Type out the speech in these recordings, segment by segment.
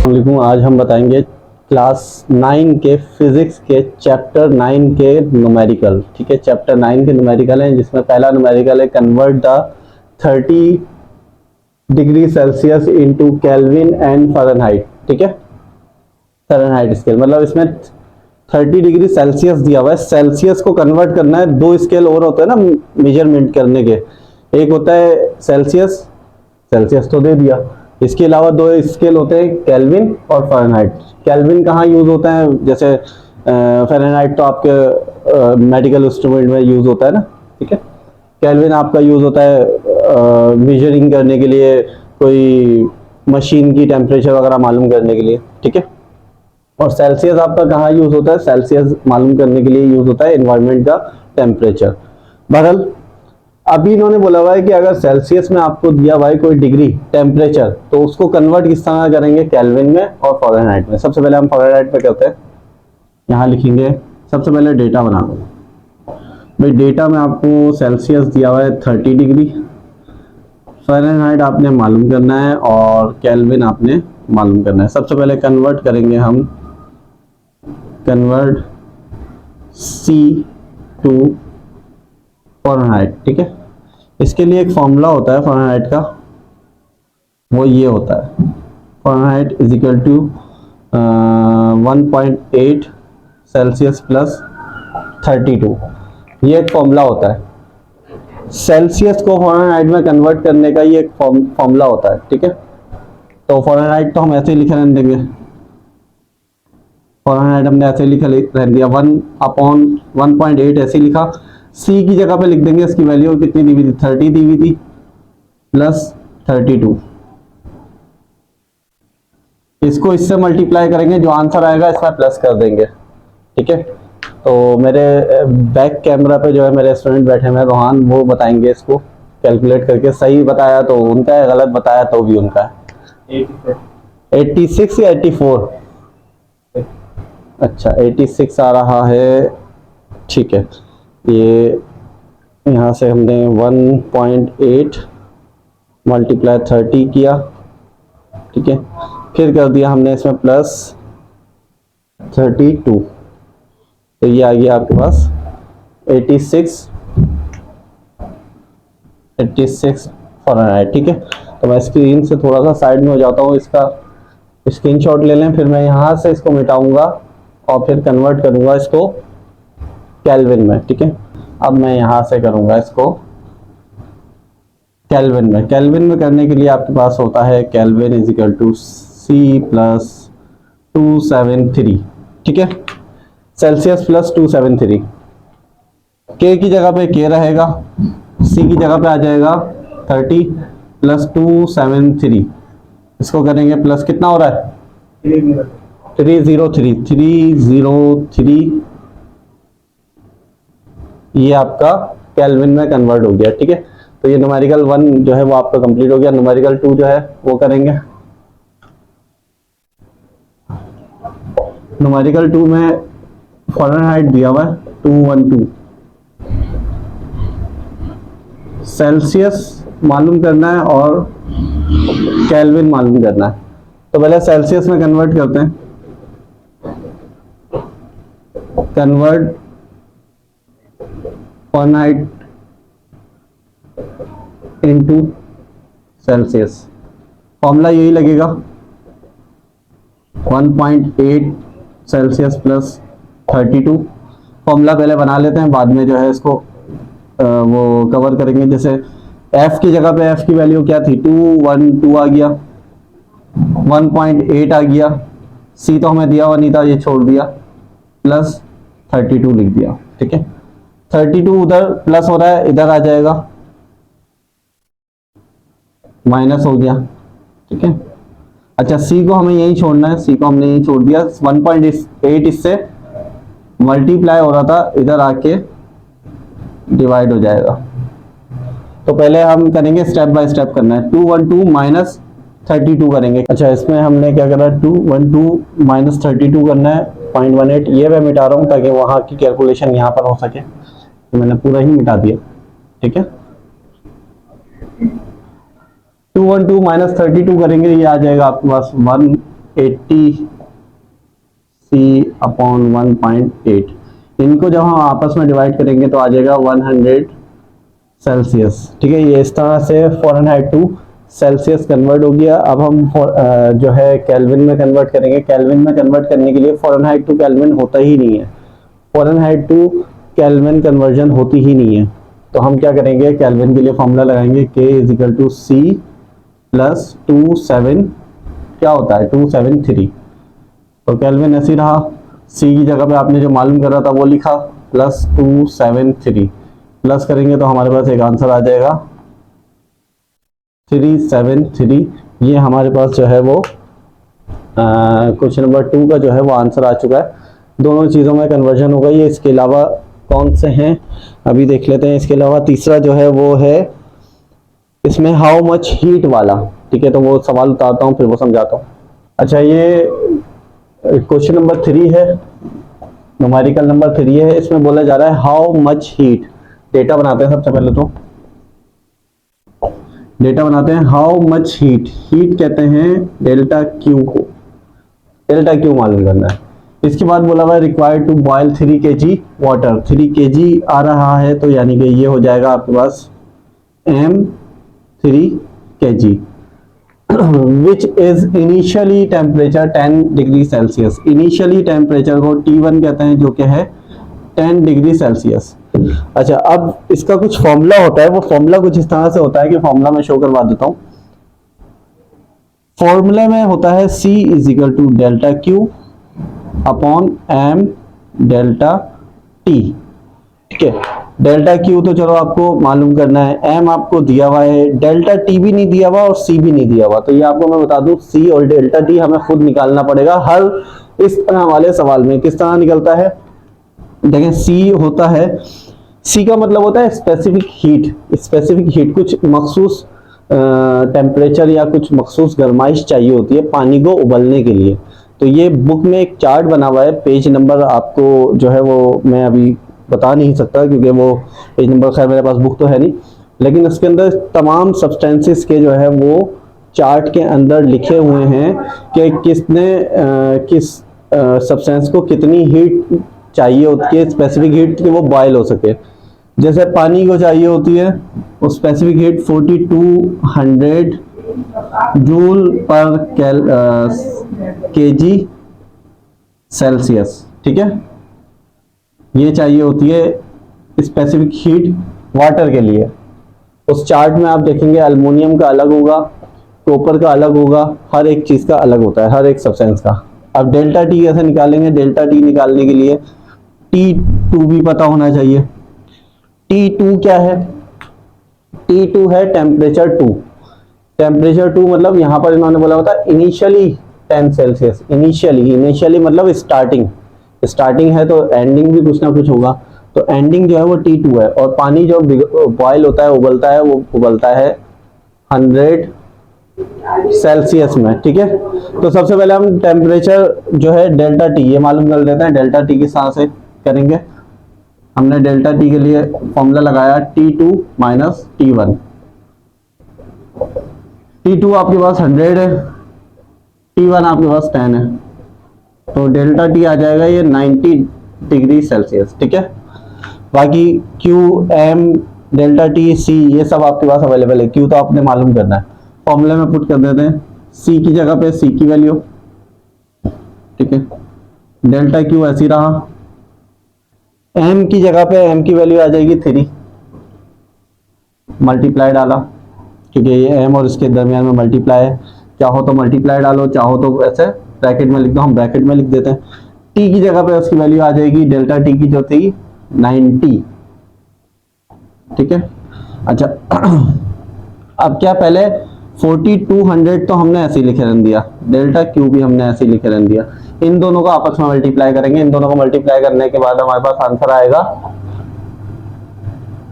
वालेकुम। आज हम बताएंगे क्लास 9 के फिजिक्स के चैप्टर 9 के न्यूमेरिकल। ठीक है, चैप्टर 9 के न्यूमेरिकल हैं, जिसमें पहला न्यूमेरिकल है convert the 30 degree Celsius into kelvin and Fahrenheit. ठीक है, फ़ारेनहाइट स्केल मतलब इसमें 30 डिग्री सेल्सियस दिया हुआ है, सेल्सियस को कन्वर्ट करना है। दो स्केल और होते हैं ना मेजरमेंट करने के, एक होता है सेल्सियस, सेल्सियस तो दे दिया, इसके अलावा दो स्केल होते हैं केल्विन और फ़ारेनहाइट। केल्विन कहाँ यूज होता है, जैसे फ़ारेनहाइट तो आपके मेडिकल इंस्ट्रूमेंट में यूज होता है ना। ठीक है, केल्विन आपका यूज होता है मेजरिंग करने के लिए, कोई मशीन की टेम्परेचर वगैरह मालूम करने के लिए। ठीक है, और सेल्सियस आपका कहाँ यूज होता है, सेल्सियस मालूम करने के लिए यूज होता है एनवायरनमेंट का टेम्परेचर। बहरहाल अभी इन्होंने बोला हुआ है कि अगर सेल्सियस में आपको दिया हुआ है कोई डिग्री टेम्परेचर, तो उसको कन्वर्ट किस तरह करेंगे, केल्विन में और फ़ारेनहाइट में। सबसे पहले हम फ़ारेनहाइट में करते हैं, यहाँ लिखेंगे। सबसे पहले डेटा बना दो भाई। डेटा में आपको सेल्सियस दिया हुआ है 30 डिग्री, फ़ारेनहाइट आपने मालूम करना है और केल्विन आपने मालूम करना है। सबसे पहले कन्वर्ट करेंगे हम, कन्वर्ट सी टू फ़ारेनहाइट। ठीक है, इसके लिए एक फॉर्मूला होता है फ़ारेनहाइट का, वो ये होता है Fahrenheit is equal to 1.8 Celsius plus 32। ये एक फॉर्मूला होता है, सेल्सियस को फ़ारेनहाइट में कन्वर्ट करने का ये एक फॉर्मूला होता है। ठीक है, तो फ़ारेनहाइट तो हम ऐसे ही लिख रहने देंगे, फ़ारेनहाइट हमने ऐसे लिखा रहने दिया, 1/1.8 ऐसे लिखा। सी की जगह पे लिख देंगे, इसकी वैल्यू कितनी दी हुई थी, 30 दी हुई थी, प्लस 32। इसको इससे मल्टीप्लाई करेंगे, जो आंसर आएगा इसमें प्लस कर देंगे। ठीक है, तो मेरे बैक कैमरा पे जो है मेरे स्टूडेंट बैठे हुए हैं, रोहान, वो बताएंगे इसको कैलकुलेट करके। सही बताया तो उनका है, गलत बताया तो भी उनका है। 86 या 84? अच्छा, 86 आ रहा है। ठीक है, ये यहाँ से हमने 1.8 मल्टीप्लाई 30 किया। ठीक है, फिर कर दिया हमने इसमें प्लस 32, तो ये आ गया आपके पास 86 फ़ारेनहाइट। ठीक है, तो मैं स्क्रीन से थोड़ा सा साइड में हो जाता हूँ, इसका स्क्रीनशॉट ले लें, फिर मैं यहाँ से इसको मिटाऊंगा और फिर कन्वर्ट करूंगा इसको केल्विन में। ठीक है, अब मैं यहाँ से करूंगा इसको केल्विन में। केल्विन में करने के लिए आपके पास होता है Kelvin is equal to C plus 273। ठीक है, सेल्सियस प्लस 273। के की जगह पे के रहेगा, सी की जगह पे आ जाएगा 30 प्लस 273। इसको करेंगे प्लस, कितना हो रहा है, 303। ये आपका केल्विन में कन्वर्ट हो गया। ठीक है, तो ये न्यूमेरिकल 1 जो है वो आपका कंप्लीट हो गया। न्यूमेरिकल 2 जो है वो करेंगे। न्यूमेरिकल 2 में फ़ारेनहाइट दिया हुआ है 212, सेल्सियस मालूम करना है और केल्विन मालूम करना है। तो पहले सेल्सियस में कन्वर्ट करते हैं, convert Fahrenheit into Celsius. Formula यही लगेगा, 1.8 सेल्सियस प्लस 32। फॉर्मूला पहले बना लेते हैं, बाद में जो है इसको वो कवर करेंगे। जैसे f की जगह पे f की वैल्यू क्या थी, 212 आ गया, 1.8 आ गया, c तो हमें दिया हुआ नहीं था, ये छोड़ दिया, प्लस 32 लिख दिया। ठीक है, 32 उधर प्लस हो रहा है, इधर आ जाएगा माइनस हो गया। ठीक है, अच्छा, c को हमें यही छोड़ना है, c को हमने यही छोड़ दिया। 1.8 इससे मल्टीप्लाई हो रहा था, इधर आके डिवाइड हो जाएगा। तो पहले हम करेंगे, स्टेप बाय स्टेप करना है। 212 माइनस 32 करेंगे। अच्छा, इसमें हमने क्या करा, 212 माइनस 32 करना है 0.18। ये मैं मिटा रहा हूँ ताकि वहां की कैलकुलेशन यहाँ पर हो सके, तो मैंने पूरा ही मिटा दिया। ठीक है, 212 माइनस 32 करेंगे, ये आ जाएगा आपके पास 80 सी अपॉन 1.8, इनको जब हम आपस में डिवाइड करेंगे तो आ जाएगा 100 सेल्सियस। ठीक है, ये इस तरह से फ़ारेनहाइट टू सेल्सियस कन्वर्ट हो गया। अब हम जो है केल्विन में कन्वर्ट करेंगे। केल्विन में कन्वर्ट करने के लिए फ़ारेनहाइट टू केल्विन होता ही नहीं है, फ़ारेनहाइट टू केल्विन कन्वर्जन होती ही नहीं है। तो हम क्या करेंगे, केल्विन के लिए फॉर्मूला लगाएंगे, K equal to C plus 27, क्या होता है 273। तो केल्विन ऐसे ही रहा, सी की जगह पे आपने जो मालूम करा था वो लिखा, प्लस 273, प्लस करेंगे तो हमारे पास एक आंसर आ जाएगा 373। ये हमारे पास जो है वो क्वेश्चन नंबर 2 का जो है वो आंसर आ चुका है। दोनों चीज़ों में कन्वर्जन हो गई है। इसके अलावा कौन से हैं अभी देख लेते हैं। इसके अलावा तीसरा जो है वो है इसमें हाउ मच हीट वाला। ठीक है, तो वो सवाल उतारता हूँ फिर वो समझाता हूँ। अच्छा, ये क्वेश्चन नंबर 3 है, न्यूमेरिकल नंबर 3 है। इसमें बोला जा रहा है हाउ मच हीट। डेटा बनाते हैं, सबसे पहले तो डेटा बनाते हैं। हाउ मच हीट, हीट कहते हैं डेल्टा क्यू को, डेल्टा क्यू मालूम करना है। इसके बाद बोला हुआ है required to boil 3 kg water. 3 kg आ रहा है तो यानी कि ये हो जाएगा आपके पास M3 kg which is initially temperature 10 degree Celsius. Initially temperature को T1 कहते हैं जो कि है 10 डिग्री सेल्सियस। अच्छा, अब इसका कुछ फॉर्मूला होता है, वो फॉर्मूला कुछ इस तरह से होता है कि फॉर्मूला में शो करवा देता हूं। फॉर्मूले में होता है C equal to delta Q upon M delta T। ठीक है, डेल्टा क्यू तो चलो आपको मालूम करना है, M आपको दिया हुआ है, डेल्टा T भी नहीं दिया हुआ और C भी नहीं दिया हुआ। तो ये आपको मैं बता दूं, C और डेल्टा T हमें खुद निकालना पड़ेगा हर इस तरह वाले सवाल में। किस तरह निकलता है, देखें, C होता है, C का मतलब होता है स्पेसिफिक हीट। स्पेसिफिक हीट, कुछ मखसूस टेम्परेचर या कुछ मखसूस गर्माइश चाहिए होती है पानी को उबलने के लिए। तो ये बुक में एक चार्ट बना हुआ है, पेज नंबर आपको जो है वो मैं अभी बता नहीं सकता क्योंकि वो पेज नंबर खैर मेरे पास बुक तो है नहीं, लेकिन उसके अंदर तमाम सब्सटेंसेस के जो है वो चार्ट के अंदर लिखे हुए हैं कि किसने किस सब्सटेंस को कितनी हीट चाहिए होती है, स्पेसिफिक हीट कि वो बॉयल हो सके। जैसे पानी को चाहिए होती है वो स्पेसिफिक हीट 4200 जूल पर केजी सेल्सियस। ठीक है, ये चाहिए होती है स्पेसिफिक हीट वाटर के लिए। उस चार्ट में आप देखेंगे एल्युमिनियम का अलग होगा, कॉपर का अलग होगा, हर एक चीज का अलग होता है, हर एक सब्सटेंस का। अब डेल्टा टी कैसे निकालेंगे, डेल्टा टी निकालने के लिए T2 भी पता होना चाहिए। T2 क्या है, T2 है टेम्परेचर 2। टेम्परेचर 2 मतलब यहां पर इन्होंने बोला होता है इनिशियली 10 सेल्सियस। इनिशियली मतलब स्टार्टिंग, स्टार्टिंग है तो एंडिंग भी कुछ ना कुछ होगा। तो एंडिंग जो है वो T2 है, और पानी जो बॉयल होता है, उबलता है, वो उबलता है 100 सेल्सियस में। ठीक है, तो सबसे पहले हम टेम्परेचर जो है डेल्टा टी ये मालूम कर लेते हैं। डेल्टा टी किस तरह से करेंगे, हमने डेल्टा टी के लिए फॉर्मूला लगाया T2 माइनस T1। T2 आपके पास 100 है, T1 आपके पास 10 है, तो डेल्टा टी आ जाएगा ये 90 डिग्री सेल्सियस। ठीक है, बाकी Q M delta T C ये सब आपके पास अवेलेबल है। Q तो आपने मालूम करना है, फॉर्मूले में पुट कर देते हैं। C की जगह पे C की वैल्यू, ठीक है, डेल्टा Q ऐसी रहा। M की जगह पे M की वैल्यू आ जाएगी 3, मल्टीप्लाई डाला क्योंकि ये M और इसके दरमियान में मल्टीप्लाई है। चाहो तो मल्टीप्लाई डालो, चाहो तो ऐसे ब्रैकेट में लिख दो, हम ब्रैकेट में लिख देते हैं। T की जगह पे उसकी वैल्यू आ जाएगी डेल्टा T की जो थी 90। ठीक है, अच्छा अब क्या, पहले 4200 तो हमने ऐसे ही लिखे रहने दिया, डेल्टा Q भी हमने ऐसे ही लिखे रहने दिया। इन दोनों को आपस में मल्टीप्लाई करेंगे, इन दोनों को मल्टीप्लाई करने के बाद हमारे पास आंसर आएगा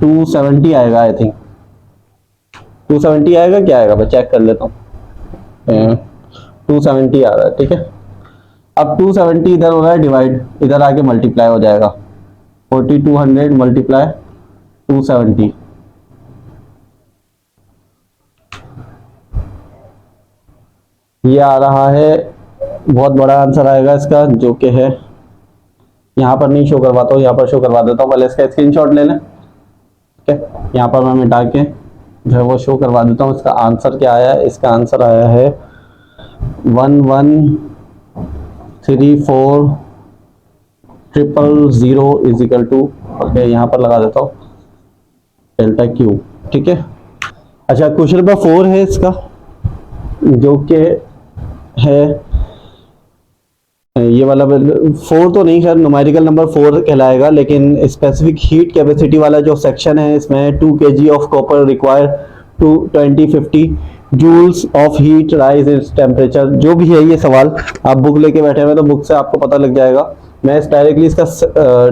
270 आएगा। आई थिंक 270 आएगा, क्या आएगा मैं चेक कर लेता हूँ। 270 आ रहा है। ठीक है, अब 270 इधर हो रहा है डिवाइड, इधर आके मल्टीप्लाई हो जाएगा। 4200 मल्टीप्लाई 270, ये आ रहा है बहुत बड़ा आंसर आएगा इसका, जो कि है, यहाँ पर नहीं शो करवाता हूँ, यहाँ पर शो करवा देता हूँ, पहले इसका स्क्रीनशॉट ले लें। ठीक है, यहाँ पर मैं मिटा के जो है वो शो करवा देता हूँ। इसका आंसर क्या आया है? इसका आंसर आया है 113400 इज इक्वल टू, ओके यहाँ पर लगा देता हूँ डेल्टा क्यू। ठीक है, अच्छा क्वेश्चन नंबर 4 है इसका, जो कि है ये वाला 4 तो नहीं, खैर न्यूमेरिकल नंबर 4 कहलाएगा, लेकिन स्पेसिफिक हीट कैपेसिटी वाला जो सेक्शन है इसमें 2 kg of copper require to 2050 joules of heat rise its temperature. जो भी है ये सवाल, आप बुक लेके बैठे हुए तो बुक से आपको पता लग जाएगा। मैं डायरेक्टली इसका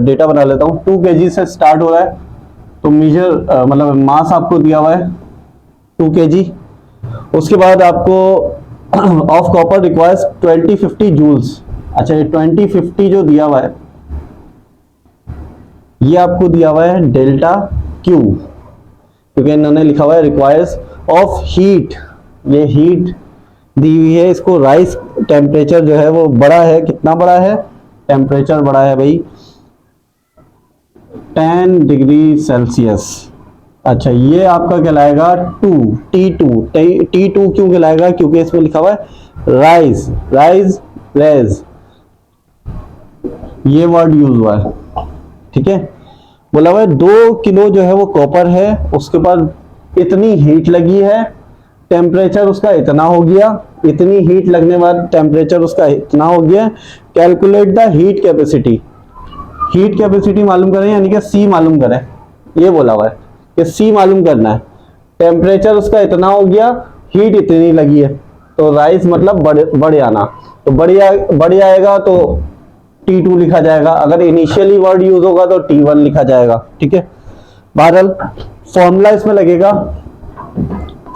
डेटा बना लेता हूँ। 2 kg से स्टार्ट हो रहा है, तो मेजर मतलब मास आपको दिया हुआ है 2 kg। उसके बाद आपको ऑफ कॉपर रिक्वायर्स 2050 जूल्स। अच्छा, ये 2050 जो दिया हुआ है ये आपको दिया हुआ है डेल्टा क्यू, क्योंकि इन्होंने लिखा हुआ है रिक्वायर्स ऑफ हीट, ये हीट दी हुई है। इसको राइस टेम्परेचर जो है वो बड़ा है, कितना बड़ा है? टेम्परेचर बड़ा है भाई 10 डिग्री सेल्सियस। अच्छा, ये आपका कहलाएगा T2 क्यों कहलाएगा? क्योंकि इसमें लिखा हुआ है राइज, ये वर्ड यूज हुआ है। ठीक है, बोला हुआ है 2 किलो जो है वो कॉपर है, उसके बाद इतनी हीट लगी है, टेम्परेचर उसका इतना हो गया, इतनी हीट लगने बाद टेम्परेचर उसका इतना हो गया। Calculate the heat capacity, heat capacity मालूम करें, यानी कि सी मालूम करें, ये बोला हुआ है कि सी मालूम करना है। टेम्परेचर उसका इतना हो गया, हीट इतनी लगी है, तो राइज मतलब बढ़ आना, तो बढ़ आएगा तो T2 लिखा जाएगा। अगर इनिशियली वर्ड यूज होगा तो T1 लिखा जाएगा। ठीक है, बहरहाल फॉर्मूला इसमें लगेगा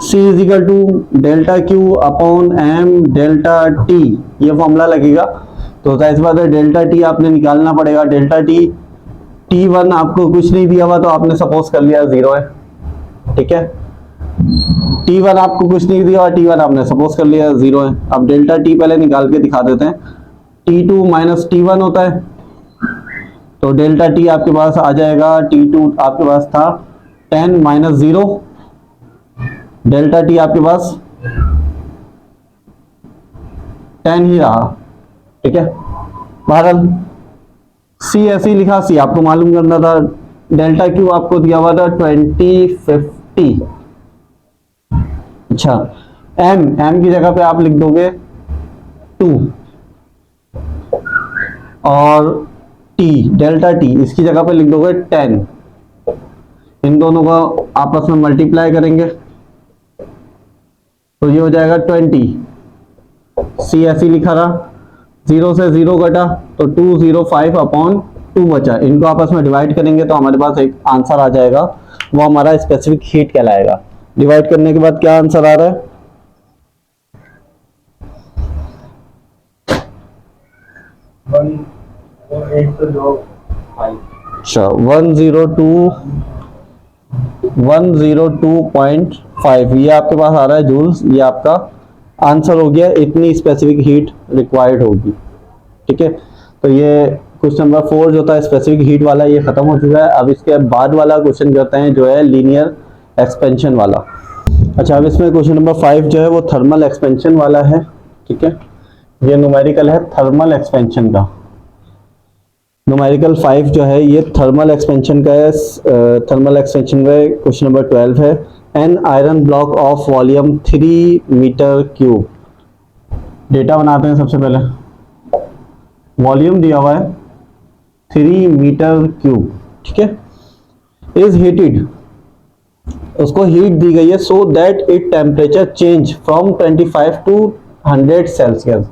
C is equal to delta Q upon M delta T, ये फॉर्मूला लगेगा। तो इस बात है डेल्टा टी आपने निकालना पड़ेगा। डेल्टा टी, T1 आपको कुछ नहीं दिया हुआ तो आपने सपोज कर लिया 0 है। ठीक है, T1 आपको कुछ नहीं दिया हुआ, T1 आपने सपोज कर लिया 0 है। अब डेल्टा टी पहले निकाल के दिखा देते हैं। T2 माइनस T1 होता है, तो डेल्टा टी आपके पास आ जाएगा, T2 आपके पास था 10 माइनस 0, डेल्टा टी आपके पास 10 ही रहा। ठीक है, बहरहाल सी ऐसे ही लिखा, सी आपको मालूम करना था। डेल्टा क्यू आपको दिया हुआ था 2050। अच्छा, एम की जगह पे आप लिख दोगे 2, और टी डेल्टा टी इसकी जगह पे लिख दोगे 10। इन दोनों को आपस में मल्टीप्लाई करेंगे तो ये हो जाएगा 20। सी ऐसी लिखा रहा, 0 से 0 घटा तो 205 अपॉन 2 बचा। इनको आपस में डिवाइड करेंगे तो हमारे पास एक आंसर आ जाएगा, वो हमारा स्पेसिफिक हीट कहलाएगा। डिवाइड करने के बाद क्या आंसर आ रहा है? अच्छा, 102.5 ये आपके पास आ रहा है जूल्स, ये आपका आंसर हो गया। इतनी स्पेसिफिक हीट रिक्वायर्ड होगी। ठीक है, तो ये क्वेश्चन नंबर 4 जो था स्पेसिफिक हीट वाला, ये खत्म हो चुका है। अब इसके बाद वाला क्वेश्चन करते हैं, जो है लीनियर एक्सपेंशन वाला। अच्छा, अब इसमें क्वेश्चन नंबर 5 जो है वो थर्मल एक्सपेंशन वाला है। ठीक है, ये न्यूमेरिकल है थर्मल एक्सपेंशन का। न्यूमेरिकल 5 जो है ये थर्मल एक्सपेंशन का है। थर्मल एक्सपेंशन का क्वेश्चन नंबर 12 है। An iron block of volume 3 metre cube. Data बनाते हैं सबसे पहले। वॉल्यूम दिया हुआ है 3 मीटर क्यूब। ठीक है, इज हीटेड, उसको हीट दी गई है so that it temperature change from 25 to 100 Celsius.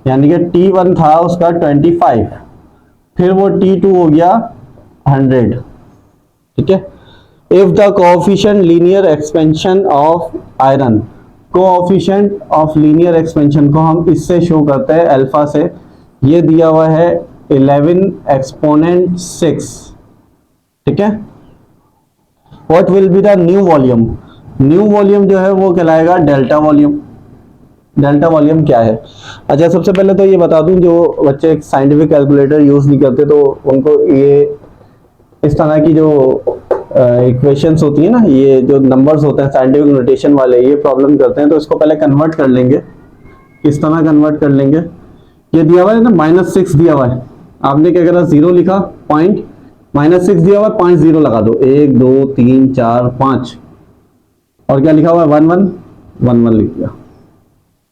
यानी कि T1 था उसका 25, फिर वो T2 हो गया 100। ठीक है, if the coefficient linear expansion of iron, coefficient of linear expansion को हम इससे शो करते हैं अल्फा से। ये दिया हुआ है 11 एक्सपोनेंट 6। ठीक है, what will be the new volume? New volume जो है वो कहलाएगा डेल्टा वॉल्यूम। डेल्टा वॉल्यूम क्या है। अच्छा, सबसे पहले तो ये बता दूं, जो बच्चे साइंटिफिक कैलकुलेटर यूज नहीं करते तो उनको ये इस तरह की जो इक्वेशंस होती है ना, ये जो नंबर्स होते हैं साइंटिफिक नोटेशन वाले, ये प्रॉब्लम करते हैं। तो इसको पहले कन्वर्ट कर लेंगे, किस तरह कन्वर्ट कर लेंगे। ये दिया हुआ है ना -6 दिया हुआ है, आपने क्या करा, 0 लिखा, पॉइंट, -6 दिया हुआ है, पॉइंट 0 लगा दो, 1 2 3 4 5, और क्या लिखा हुआ है 1 1 1 1 लिख दिया।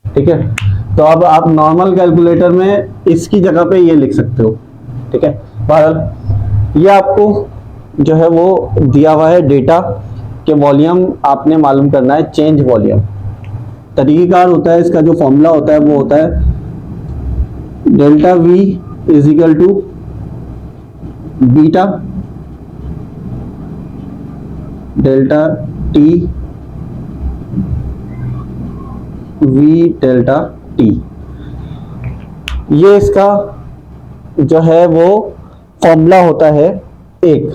ठीक है, तो अब आप नॉर्मल कैलकुलेटर में इसकी जगह पे ये लिख सकते हो। ठीक है, बहरहाल ये आपको जो है वो दिया हुआ है डेटा के वॉल्यूम आपने मालूम करना है, चेंज वॉल्यूम। तरीकेकार होता है इसका, जो फॉर्मूला होता है वो होता है delta V is equal to beta delta T V delta T। ये इसका जो है वो फॉर्मूला होता है एक।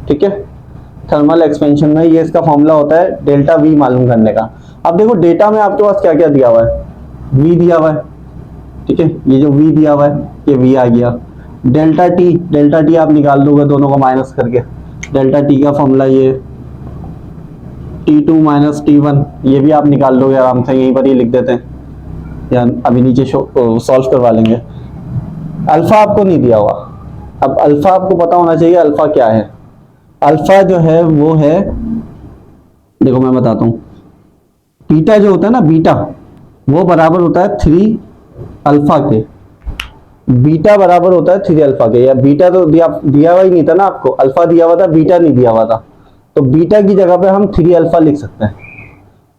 ठीक है, थर्मल एक्सपेंशन में ये इसका फॉर्मूला होता है डेल्टा V मालूम करने का। अब देखो डेटा में आपके पास क्या क्या दिया हुआ है, V दिया हुआ है। ठीक है, ये जो V दिया हुआ है ये V आ गया। डेल्टा T आप निकाल दोगे दोनों को माइनस करके। डेल्टा T का फॉर्मूला ये T2 माइनस T1, ये भी आप निकाल दोगे आराम से, यहीं पर ही लिख देते हैं या अभी नीचे सॉल्व करवा लेंगे। अल्फा आपको नहीं दिया हुआ, अब अल्फा आपको पता होना चाहिए अल्फा क्या है। अल्फा जो है वो है, देखो मैं बताता हूँ, बीटा जो होता है ना, बीटा वो बराबर होता है 3 अल्फा के। बीटा बराबर होता है 3 अल्फा के, या बीटा तो दिया हुआ ही नहीं था ना आपको, अल्फा दिया हुआ था, बीटा नहीं दिया हुआ था। तो बीटा की जगह पे हम 3 अल्फा लिख सकते हैं,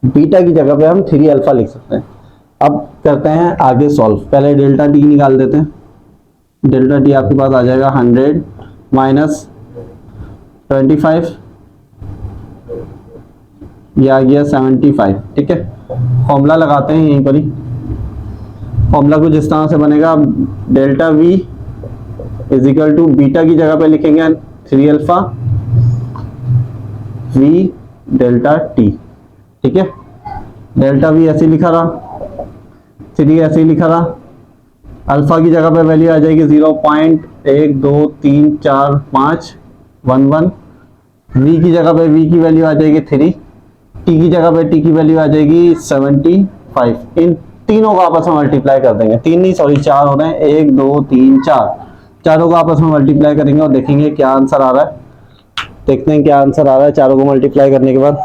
बीटा की जगह पे हम 3 अल्फा लिख सकते हैं। अब करते हैं आगे सॉल्व। पहले डेल्टा टी निकाल देते हैं। डेल्टा टी आपके पास आ जाएगा 100 माइनस 25, ये आ गया 75। ठीक है, फॉर्मूला लगाते हैं यहीं पर ही। फॉर्मूला कुछ इस तरह से बनेगा, delta V is equal to beta की जगह पे लिखेंगे 3 अल्फा वी डेल्टा टी। ठीक है, डेल्टा वी ऐसे लिखा रहा, 3 ऐसे लिखा रहा, अल्फा की जगह पे वैल्यू आ जाएगी 0.1 2 3 4 5 1 1। वी की जगह पे वी की वैल्यू आ जाएगी 3, टी की जगह पे टी की वैल्यू आ जाएगी 75। इन तीनों को आपस में मल्टीप्लाई कर देंगे, 3 नहीं सॉरी 4 हो रहे हैं, 1 2 3 4, चारों को आपस में मल्टीप्लाई करेंगे और देखेंगे क्या आंसर आ रहा है। देखते हैं क्या आंसर आ रहा है चारों को मल्टीप्लाई करने के बाद।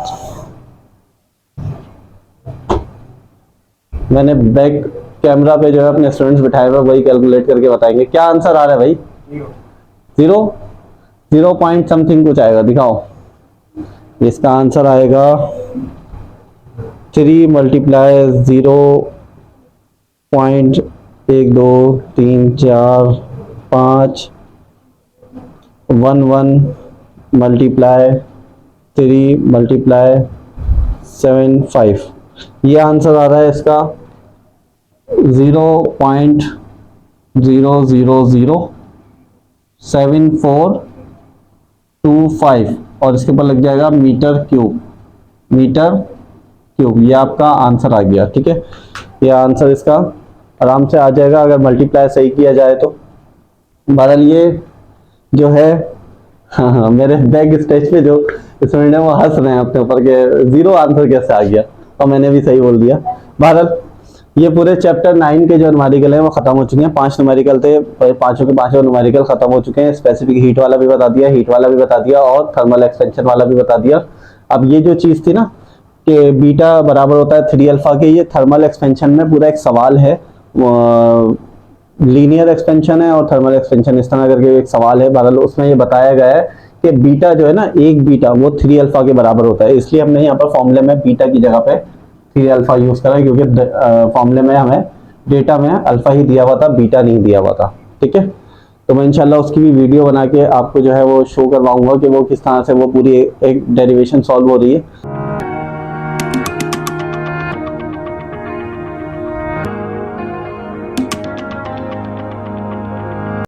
मैंने बैक कैमरा पे जो है अपने स्टूडेंट्स बिठाए हुए, वही कैलकुलेट करके बताएंगे क्या आंसर आ रहा है भाई। 0 पॉइंट समथिंग कुछ आएगा, दिखाओ। इसका आंसर आएगा 3 मल्टीप्लाई 0.1 2 3 4 5 1 1 मल्टीप्लाई 3 मल्टीप्लाई 75। ये आंसर आ रहा है इसका 0.0007425, और इसके ऊपर लग जाएगा मीटर क्यूब। ये आपका आंसर आ गया। ठीक है, ये आंसर इसका आराम से आ जाएगा अगर मल्टीप्लाई सही किया जाए तो। बहरहाल ये जो है, हाँ मेरे बैक स्टेज पे जो स्टूडेंट है वो हंस रहे हैं अपने ऊपर के 0 आंसर कैसे आ गया, और मैंने भी सही बोल दिया। बहरहाल ये पूरे चैप्टर 9 के जो न्यूमेरिकल है वो खत्म हो चुके हैं। 5 न्यूमेरिकल थे, पांचों के पांचों न्यूमेरिकल खत्म हो चुके हैं। स्पेसिफिक हीट वाला भी बता दिया, और थर्मल एक्सपेंशन वाला भी बता दिया। अब ये जो चीज थी ना कि बीटा बराबर होता है 3 अल्फा के, ये थर्मल एक्सपेंशन में पूरा एक सवाल है, लीनियर एक्सपेंशन है और थर्मल एक्सपेंशन, इस तरह करके एक सवाल है। बहरहाल उसमें ये बताया गया है कि बीटा जो है ना, एक बीटा वो 3 अल्फा के बराबर होता है, इसलिए हमने यहाँ पर फॉर्मूले में बीटा की जगह पे 3 अल्फा यूज करा, क्योंकि फॉर्मूले में हमें डेटा में अल्फा ही दिया हुआ था, बीटा नहीं दिया हुआ था। ठीक है, तो मैं इंशाल्लाह उसकी भी वीडियो बना के आपको जो है वो शो करवाऊंगा कि वो किस तरह से वो पूरी एक डेरिवेशन सॉल्व हो रही है।